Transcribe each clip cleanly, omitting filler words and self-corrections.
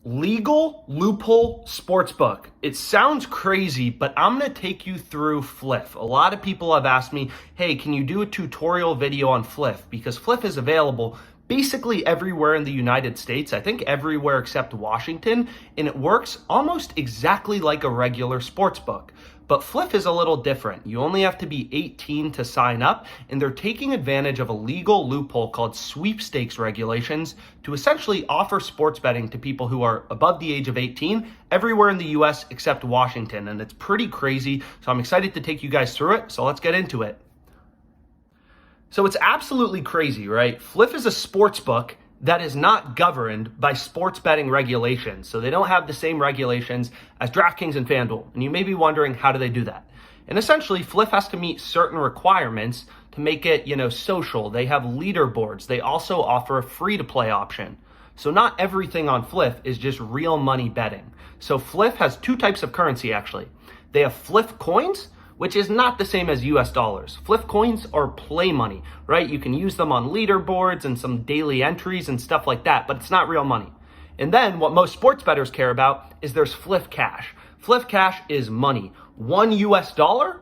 Legal loophole sportsbook. It sounds crazy, but I'm going to take you through Fliff. A lot of people have asked me, hey, can you do a tutorial video on Fliff? Because Fliff is available basically everywhere in the United States. I think everywhere except Washington, and it works almost exactly like a regular sportsbook. But Fliff is a little different. You only have to be 18 to sign up, and they're taking advantage of a legal loophole called sweepstakes regulations to essentially offer sports betting to people who are above the age of 18 everywhere in the US except Washington. And it's pretty crazy, so I'm excited to take you guys through it. So let's get into it. So it's absolutely crazy, right? Fliff is a sports book that is not governed by sports betting regulations. So they don't have the same regulations as DraftKings and FanDuel. And you may be wondering, how do they do that? And essentially, Fliff has to meet certain requirements to make it, social. They have leaderboards. They also offer a free-to-play option. So not everything on Fliff is just real money betting. So Fliff has two types of currency, actually. They have Fliff coins, which is not the same as US dollars. Fliff coins are play money, right? You can use them on leaderboards and some daily entries and stuff like that, but it's not real money. And then what most sports bettors care about is there's Fliff cash. Fliff cash is money. $1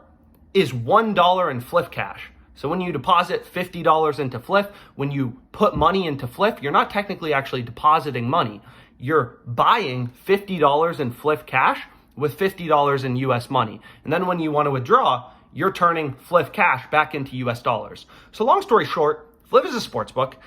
is $1 in Fliff cash. So when you deposit $50 into Fliff, when you put money into Fliff, you're not technically actually depositing money. You're buying $50 in Fliff cash with $50 in US money. And then when you want to withdraw, you're turning Fliff cash back into US dollars. So long story short, Fliff is a sports book,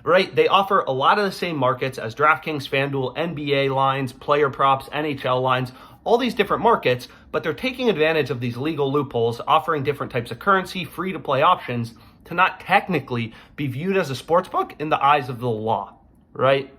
right? They offer a lot of the same markets as DraftKings, FanDuel, NBA lines, player props, NHL lines, all these different markets, but they're taking advantage of these legal loopholes, offering different types of currency, free-to-play options to not technically be viewed as a sports book in the eyes of the law, right?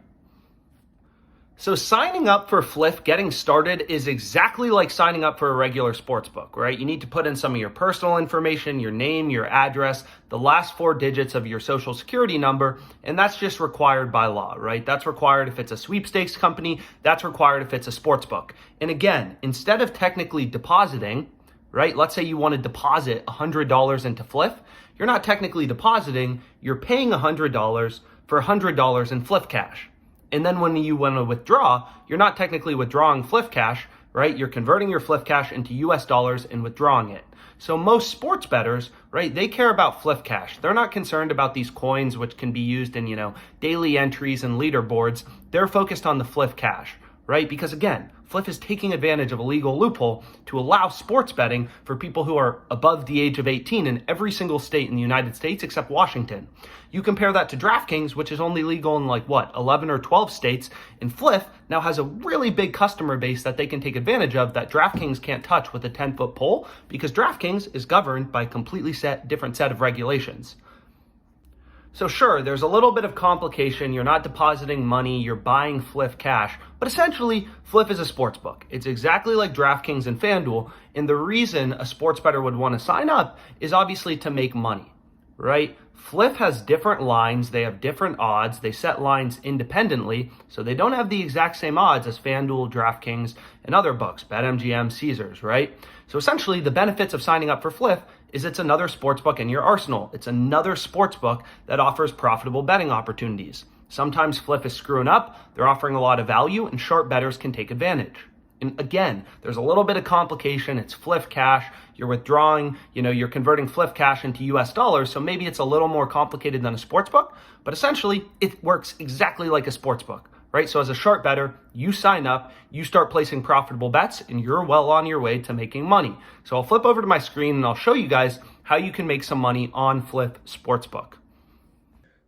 So signing up for Fliff, getting started, is exactly like signing up for a regular sports book, right? You need to put in some of your personal information, your name, your address, the last 4 digits of your social security number, and that's just required by law, right? That's required if it's a sweepstakes company, that's required if it's a sports book. And again, instead of technically depositing, right? Let's say you want to deposit $100 into Fliff, you're not technically depositing, you're paying $100 for $100 in Fliff cash. And then when you want to withdraw, you're not technically withdrawing Fliff cash, right? You're converting your Fliff cash into US dollars and withdrawing it. So most sports bettors, right, they care about Fliff cash. They're not concerned about these coins, which can be used in, daily entries and leaderboards. They're focused on the Fliff cash, right? Because again, Fliff is taking advantage of a legal loophole to allow sports betting for people who are above the age of 18 in every single state in the United States except Washington. You compare that to DraftKings, which is only legal in 11 or 12 states, and Fliff now has a really big customer base that they can take advantage of that DraftKings can't touch with a 10-foot pole because DraftKings is governed by a completely different set of regulations. So sure, there's a little bit of complication. You're not depositing money, you're buying Fliff cash, but essentially Fliff is a sports book. It's exactly like DraftKings and FanDuel, and the reason a sports bettor would want to sign up is obviously to make money, right? Fliff has different lines, they have different odds, they set lines independently, so they don't have the exact same odds as FanDuel, DraftKings, and other books, BetMGM, Caesars, right? So essentially the benefits of signing up for Fliff is it's another sportsbook in your arsenal. It's another sportsbook that offers profitable betting opportunities. Sometimes Fliff is screwing up, they're offering a lot of value, and sharp bettors can take advantage. And again, there's a little bit of complication. It's Fliff cash, you're withdrawing, you're converting Fliff cash into US dollars, so maybe it's a little more complicated than a sportsbook, but essentially it works exactly like a sportsbook. Right? So as a sharp bettor, you sign up, you start placing profitable bets, and you're well on your way to making money. So I'll flip over to my screen and I'll show you guys how you can make some money on Fliff Sportsbook.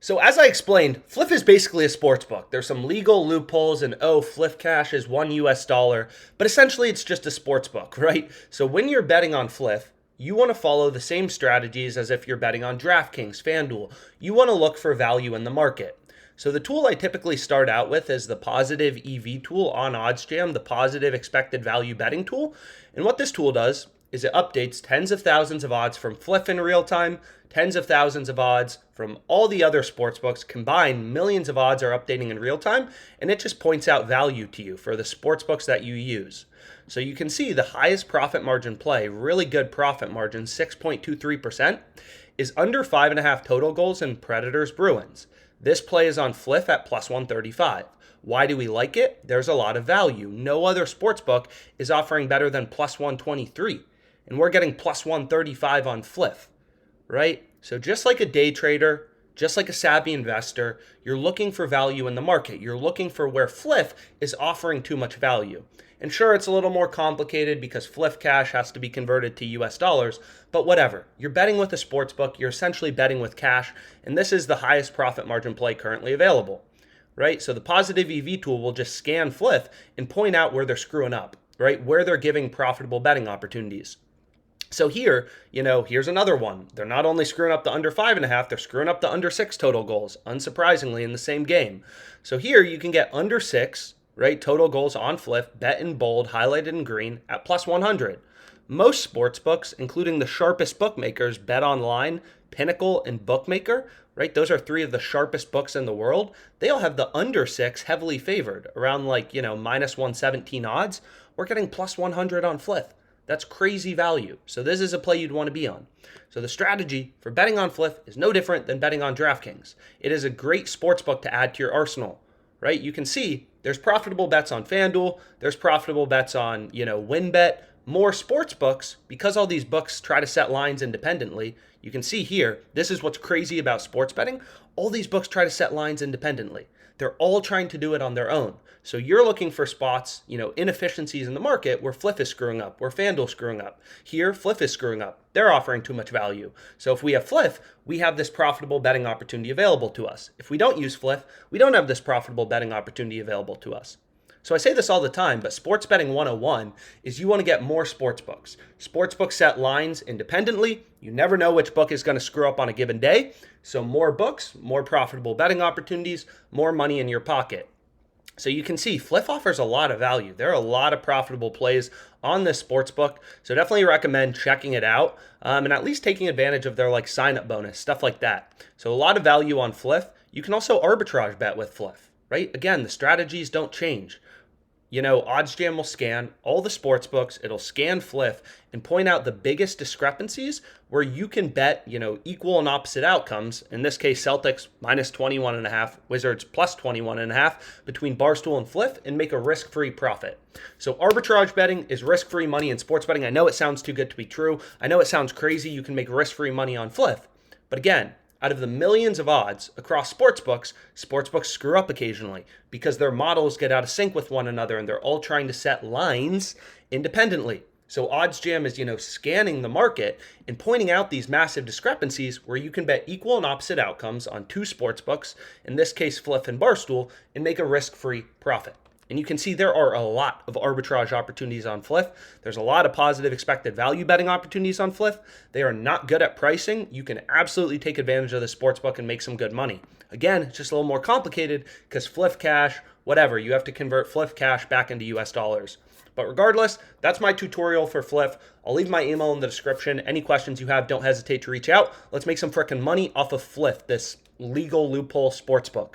So as I explained, Fliff is basically a sportsbook. There's some legal loopholes and Fliff cash is $1, but essentially it's just a sportsbook, right? So when you're betting on Fliff, you want to follow the same strategies as if you're betting on DraftKings, FanDuel. You want to look for value in the market. So the tool I typically start out with is the positive EV tool on OddsJam, the positive expected value betting tool. And what this tool does is it updates tens of thousands of odds from Fliff in real time, tens of thousands of odds from all the other sportsbooks combined, millions of odds are updating in real time, and it just points out value to you for the sportsbooks that you use. So you can see the highest profit margin play, really good profit margin, 6.23%, is under 5.5 total goals in Predators Bruins. This play is on Fliff at plus 135. Why do we like it? There's a lot of value. No other sportsbook is offering better than plus 123, and we're getting plus 135 on Fliff, right? So just like a day trader, just like a savvy investor, you're looking for value in the market. You're looking for where Fliff is offering too much value. And sure, it's a little more complicated because Fliff cash has to be converted to US dollars, but whatever. You're betting with a sportsbook, you're essentially betting with cash, and this is the highest profit margin play currently available, right? So the positive EV tool will just scan Fliff and point out where they're screwing up, right? Where they're giving profitable betting opportunities. So here, here's another one. They're not only screwing up the under 5.5, they're screwing up the under 6 total goals, unsurprisingly, in the same game. So here you can get under 6, right, total goals on Fliff, bet in bold, highlighted in green, at plus 100. Most sports books, including the sharpest bookmakers, Bet Online, Pinnacle, and Bookmaker, right, those are 3 of the sharpest books in the world, they all have the under 6 heavily favored, around minus 117 odds. We're getting plus 100 on Fliff. That's crazy value. So this is a play you'd want to be on. So the strategy for betting on Fliff is no different than betting on DraftKings. It is a great sportsbook to add to your arsenal, right? You can see there's profitable bets on FanDuel. There's profitable bets on, WinBet. More sports books, because all these books try to set lines independently. You can see here, this is what's crazy about sports betting. All these books try to set lines independently. They're all trying to do it on their own. So you're looking for spots, inefficiencies in the market where Fliff is screwing up, where FanDuel's screwing up. Here, Fliff is screwing up. They're offering too much value. So if we have Fliff, we have this profitable betting opportunity available to us. If we don't use Fliff, we don't have this profitable betting opportunity available to us. So I say this all the time, but sports betting 101 is you want to get more sports books. Sports books set lines independently. You never know which book is going to screw up on a given day. So more books, more profitable betting opportunities, more money in your pocket. So you can see Fliff offers a lot of value. There are a lot of profitable plays on this sports book. So definitely recommend checking it out and at least taking advantage of their sign-up bonus, stuff like that. So a lot of value on Fliff. You can also arbitrage bet with Fliff, right? Again, the strategies don't change. OddsJam will scan all the sports books. It'll scan Fliff and point out the biggest discrepancies where you can bet, equal and opposite outcomes. In this case, Celtics minus 21.5, Wizards plus 21.5 between Barstool and Fliff, and make a risk-free profit. So arbitrage betting is risk-free money in sports betting. I know it sounds too good to be true. I know it sounds crazy. You can make risk-free money on Fliff. But again, out of the millions of odds across sportsbooks screw up occasionally because their models get out of sync with one another and they're all trying to set lines independently. So OddsJam is, scanning the market and pointing out these massive discrepancies where you can bet equal and opposite outcomes on 2 sportsbooks, in this case Fliff and Barstool, and make a risk-free profit. And you can see there are a lot of arbitrage opportunities on Fliff. There's a lot of positive expected value betting opportunities on Fliff. They are not good at pricing. You can absolutely take advantage of the sportsbook and make some good money. Again, it's just a little more complicated because Fliff cash, whatever, you have to convert Fliff cash back into US dollars. But regardless, that's my tutorial for Fliff. I'll leave my email in the description. Any questions you have, don't hesitate to reach out. Let's make some frickin' money off of Fliff, this legal loophole sportsbook.